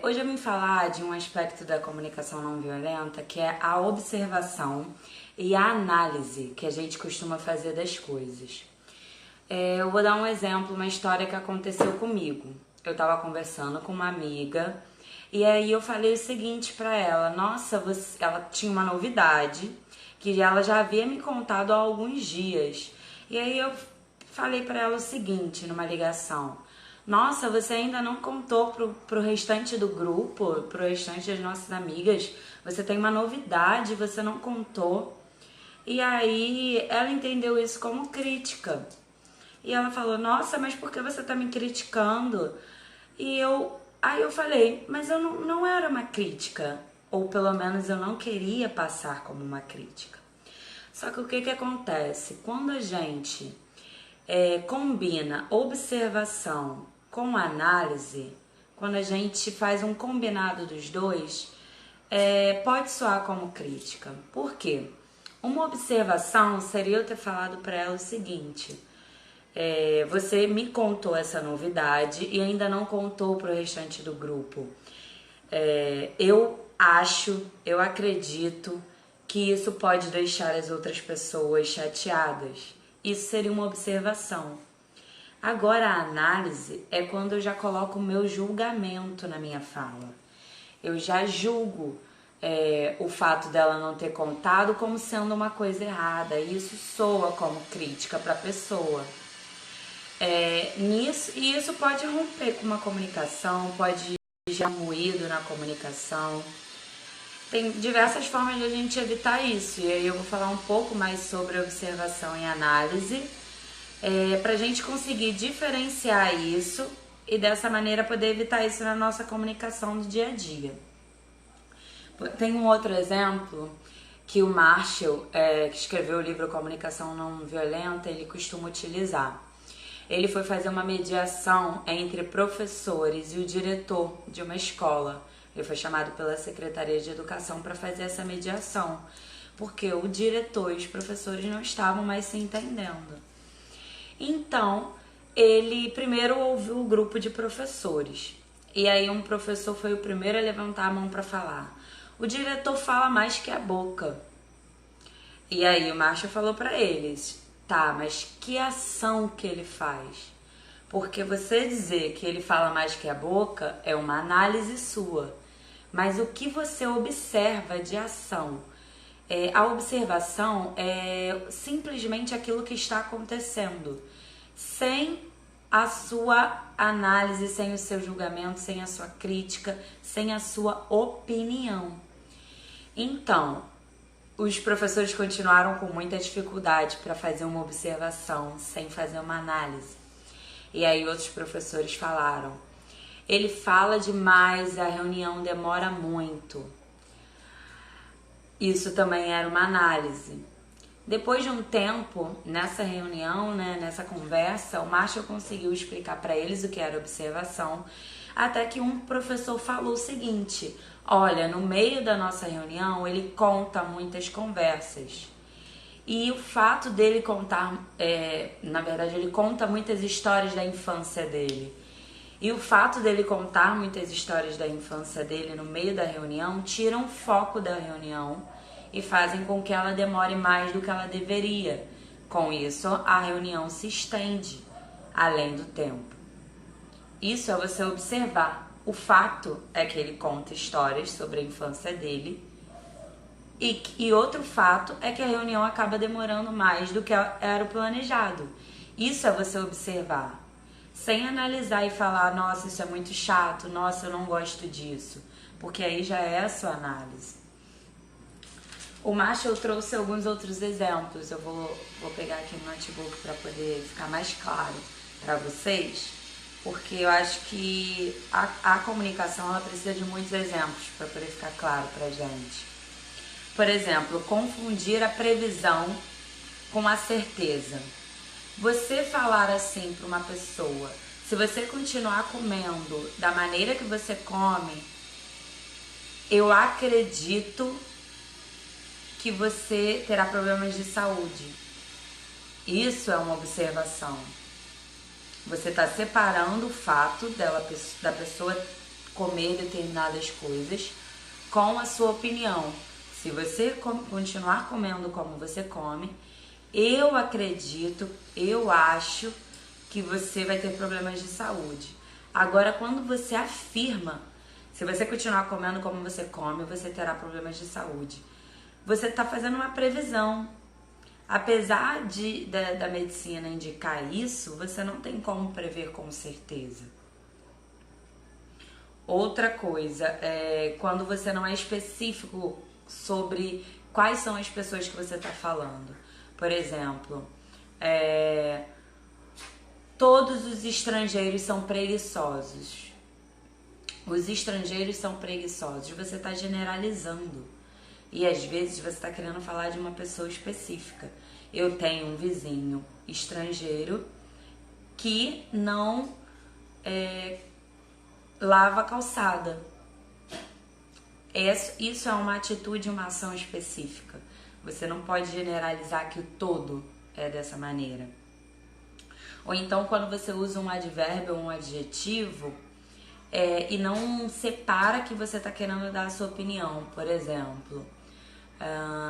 Hoje eu vim falar de um aspecto da comunicação não violenta que é a observação e a análise que a gente costuma fazer das coisas. Eu vou dar um exemplo, uma história que aconteceu comigo. Eu estava conversando com uma amiga e aí eu falei o seguinte pra ela: nossa, ela tinha uma novidade que ela já havia me contado há alguns dias. E aí eu falei pra ela o seguinte numa ligação: nossa, você ainda não contou pro restante do grupo, pro restante das nossas amigas. Você tem uma novidade, você não contou. E aí ela entendeu isso como crítica. E ela falou: nossa, mas por que você tá me criticando? Aí eu falei: mas eu não era uma crítica. Ou pelo menos eu não queria passar como uma crítica. Só que o que acontece? Quando a gente combina observação com análise, quando a gente faz um combinado dos dois, pode soar como crítica. Por quê? Uma observação seria eu ter falado para ela o seguinte: você me contou essa novidade e ainda não contou para o restante do grupo. Eu acredito que isso pode deixar as outras pessoas chateadas. Isso seria uma observação. Agora, a análise é quando eu já coloco o meu julgamento na minha fala. Eu já julgo o fato dela não ter contado como sendo uma coisa errada. E isso soa como crítica para a pessoa. E isso pode romper com uma comunicação, pode gerar um ruído na comunicação. Tem diversas formas de a gente evitar isso. E aí eu vou falar um pouco mais sobre observação e análise, para a gente conseguir diferenciar isso e dessa maneira poder evitar isso na nossa comunicação do dia a dia. Tem um outro exemplo que o Marshall, que escreveu o livro Comunicação Não Violenta, ele costuma utilizar. Ele foi fazer uma mediação entre professores e o diretor de uma escola. Ele foi chamado pela Secretaria de Educação para fazer essa mediação, porque o diretor e os professores não estavam mais se entendendo. Então, ele primeiro ouviu o grupo de professores. E aí um professor foi o primeiro a levantar a mão para falar: o diretor fala mais que a boca. E aí o Marshall falou para eles: tá, mas que ação que ele faz? Porque você dizer que ele fala mais que a boca é uma análise sua. Mas o que você observa de ação? A observação é simplesmente aquilo que está acontecendo, sem a sua análise, sem o seu julgamento, sem a sua crítica, sem a sua opinião. Então, os professores continuaram com muita dificuldade para fazer uma observação, sem fazer uma análise. E aí outros professores falaram: ele fala demais, a reunião demora muito. Isso também era uma análise. Depois de um tempo, nessa reunião, nessa conversa, o Marshall conseguiu explicar para eles o que era observação, até que um professor falou o seguinte: olha, no meio da nossa reunião, ele conta muitas conversas. E o fato dele contar, na verdade, ele conta muitas histórias da infância dele. E o fato dele contar muitas histórias da infância dele no meio da reunião tira um foco da reunião e fazem com que ela demore mais do que ela deveria. Com isso, a reunião se estende além do tempo. Isso é você observar. O fato é que ele conta histórias sobre a infância dele. E outro fato é que a reunião acaba demorando mais do que era o planejado. Isso é você observar, sem analisar e falar: nossa, isso é muito chato, nossa, eu não gosto disso, porque aí já é a sua análise. O Marshall trouxe alguns outros exemplos. Eu vou pegar aqui no notebook para poder ficar mais claro para vocês, porque eu acho que a comunicação ela precisa de muitos exemplos para poder ficar claro para a gente. Por exemplo, confundir a previsão com a certeza. Você falar assim para uma pessoa: se você continuar comendo da maneira que você come, eu acredito que você terá problemas de saúde. Isso é uma observação. Você está separando o fato da pessoa comer determinadas coisas com a sua opinião. Se você continuar comendo como você come, eu acredito, eu acho que você vai ter problemas de saúde. Agora, quando você afirma, se você continuar comendo como você come, você terá problemas de saúde. Você está fazendo uma previsão. Apesar da medicina indicar isso, você não tem como prever com certeza. Outra coisa, quando você não é específico sobre quais são as pessoas que você está falando. Por exemplo, todos os estrangeiros são preguiçosos. Os estrangeiros são preguiçosos. Você está generalizando. E às vezes você está querendo falar de uma pessoa específica. Eu tenho um vizinho estrangeiro que não lava a calçada. Isso é uma atitude, uma ação específica. Você não pode generalizar que o todo é dessa maneira. Ou então quando você usa um advérbio ou um adjetivo e não separa que você está querendo dar a sua opinião. Por exemplo,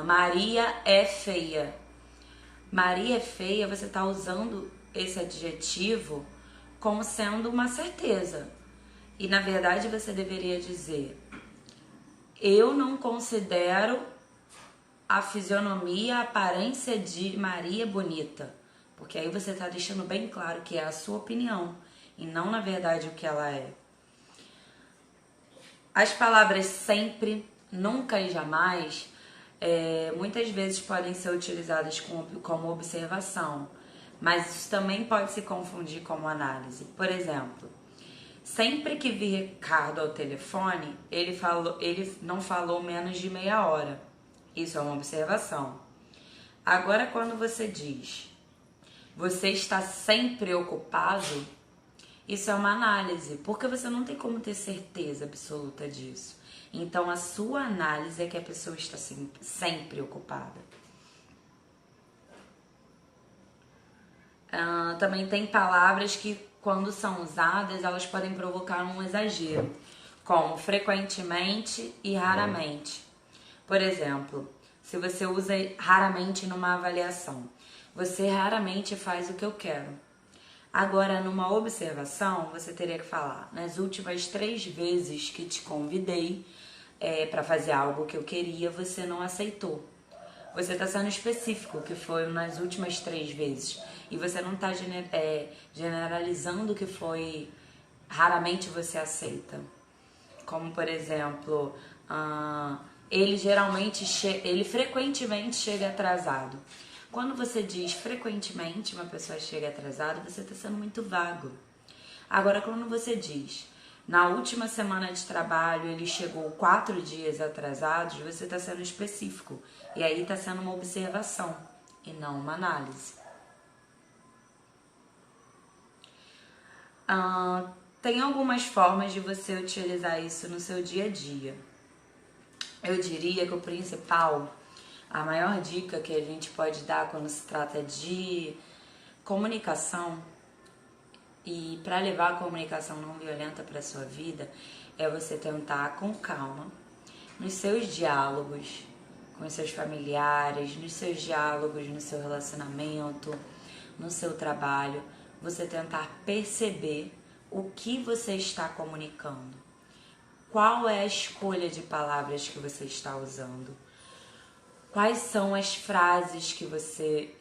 Maria é feia. Maria é feia, você está usando esse adjetivo como sendo uma certeza. E na verdade você deveria dizer: eu não considero a fisionomia, a aparência de Maria bonita. Porque aí você está deixando bem claro que é a sua opinião e não na verdade o que ela é. As palavras sempre, nunca e jamais muitas vezes podem ser utilizadas como observação, mas isso também pode se confundir como análise. Por exemplo, sempre que vi Ricardo ao telefone, ele não falou menos de meia hora. Isso é uma observação. Agora, quando você diz, você está sempre ocupado, isso é uma análise, porque você não tem como ter certeza absoluta disso. Então, a sua análise é que a pessoa está sempre ocupada. Também tem palavras que, quando são usadas, elas podem provocar um exagero, como frequentemente e raramente. Por exemplo, se você usa raramente numa avaliação, você raramente faz o que eu quero. Agora, numa observação, você teria que falar: nas últimas 3 vezes que te convidei para fazer algo que eu queria, você não aceitou. Você está sendo específico, que foi nas últimas 3 vezes. E você não está generalizando que foi raramente você aceita. Como, por exemplo, ele frequentemente chega atrasado. Quando você diz frequentemente uma pessoa chega atrasada, você está sendo muito vago. Agora, quando você diz na última semana de trabalho ele chegou 4 dias atrasados, você está sendo específico. E aí está sendo uma observação e não uma análise. Tem algumas formas de você utilizar isso no seu dia a dia. Eu diria que o principal, a maior dica que a gente pode dar quando se trata de comunicação e para levar a comunicação não violenta para a sua vida, é você tentar com calma, nos seus diálogos com os seus familiares, nos seus diálogos, no seu relacionamento, no seu trabalho, você tentar perceber o que você está comunicando. Qual é a escolha de palavras que você está usando? Quais são as frases que você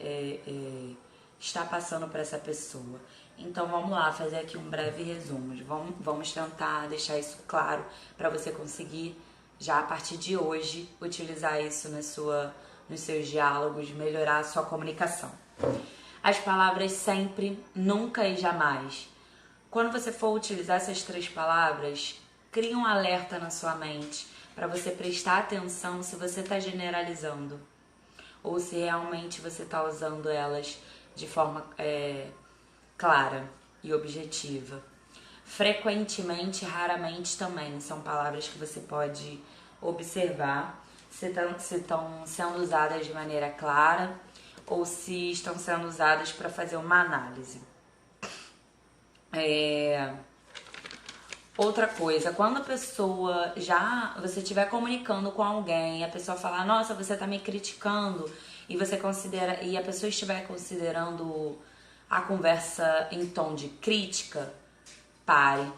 está passando para essa pessoa? Então vamos lá, fazer aqui um breve resumo. Vamos tentar deixar isso claro para você conseguir, já a partir de hoje, utilizar isso nos seus diálogos, melhorar a sua comunicação. As palavras sempre, nunca e jamais. Quando você for utilizar essas 3 palavras, crie um alerta na sua mente para você prestar atenção se você está generalizando ou se realmente você está usando elas de forma clara e objetiva. Frequentemente, raramente também são palavras que você pode observar se estão sendo usadas de maneira clara ou se estão sendo usadas para fazer uma análise. Outra coisa, quando a pessoa você estiver comunicando com alguém, a pessoa falar, nossa, você tá me criticando, e você considera, e a pessoa estiver considerando a conversa em tom de crítica, pare.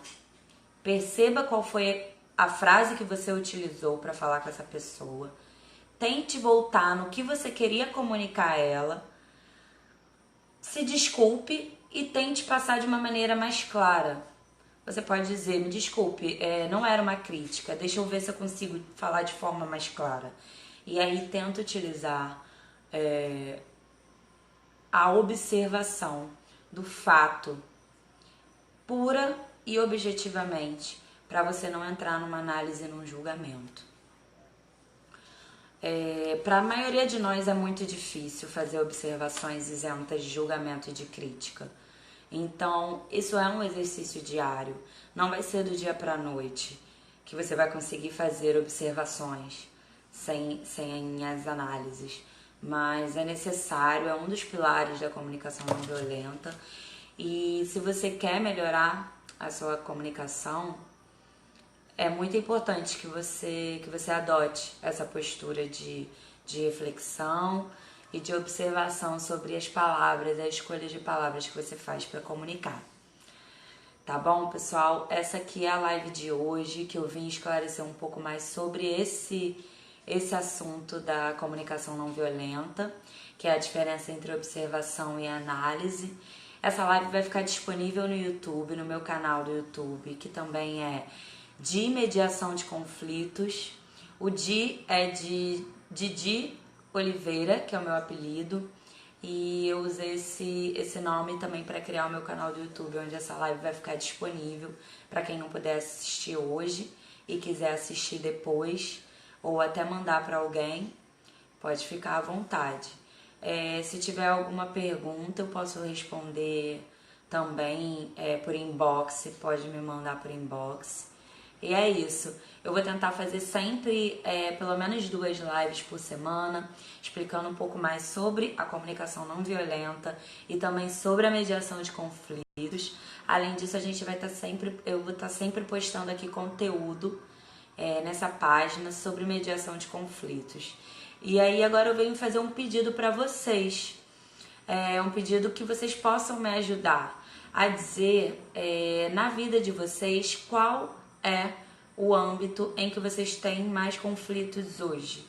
Perceba qual foi a frase que você utilizou para falar com essa pessoa. Tente voltar no que você queria comunicar a ela. Se desculpe e tente passar de uma maneira mais clara. Você pode dizer, me desculpe, não era uma crítica, deixa eu ver se eu consigo falar de forma mais clara. E aí tenta utilizar a observação do fato, pura e objetivamente, para você não entrar numa análise e num julgamento. Para a maioria de nós é muito difícil fazer observações isentas de julgamento e de crítica. Então, isso é um exercício diário. Não vai ser do dia para a noite que você vai conseguir fazer observações sem as análises. Mas é necessário, é um dos pilares da comunicação não violenta. E se você quer melhorar a sua comunicação, é muito importante que você adote essa postura de reflexão e de observação sobre as palavras, a escolha de palavras que você faz para comunicar. Tá bom, pessoal? Essa aqui é a live de hoje, que eu vim esclarecer um pouco mais sobre esse assunto da comunicação não violenta, que é a diferença entre observação e análise. Essa live vai ficar disponível no YouTube, no meu canal do YouTube, que também é de mediação de conflitos. O Di é de Didi Oliveira, que é o meu apelido, e eu usei esse nome também para criar o meu canal do YouTube, onde essa live vai ficar disponível para quem não puder assistir hoje e quiser assistir depois, ou até mandar para alguém, pode ficar à vontade. Se tiver alguma pergunta, eu posso responder também por inbox, pode me mandar por inbox. E é isso. Eu vou tentar fazer sempre pelo menos 2 lives por semana, explicando um pouco mais sobre a comunicação não violenta e também sobre a mediação de conflitos. Além disso, eu vou estar sempre postando aqui conteúdo nessa página sobre mediação de conflitos. E aí agora eu venho fazer um pedido para vocês. Um pedido que vocês possam me ajudar a dizer na vida de vocês qual é o âmbito em que vocês têm mais conflitos hoje.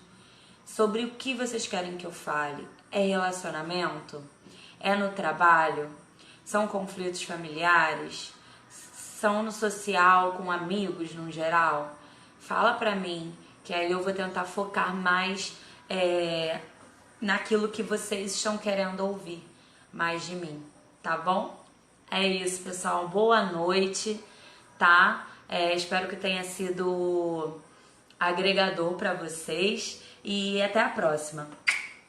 Sobre o que vocês querem que eu fale? É relacionamento? É no trabalho? São conflitos familiares? São no social, com amigos no geral? Fala pra mim, que aí eu vou tentar focar mais naquilo que vocês estão querendo ouvir mais de mim, tá bom? É isso, pessoal. Boa noite, tá? Espero que tenha sido agregador para vocês e até a próxima.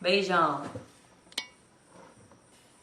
Beijão!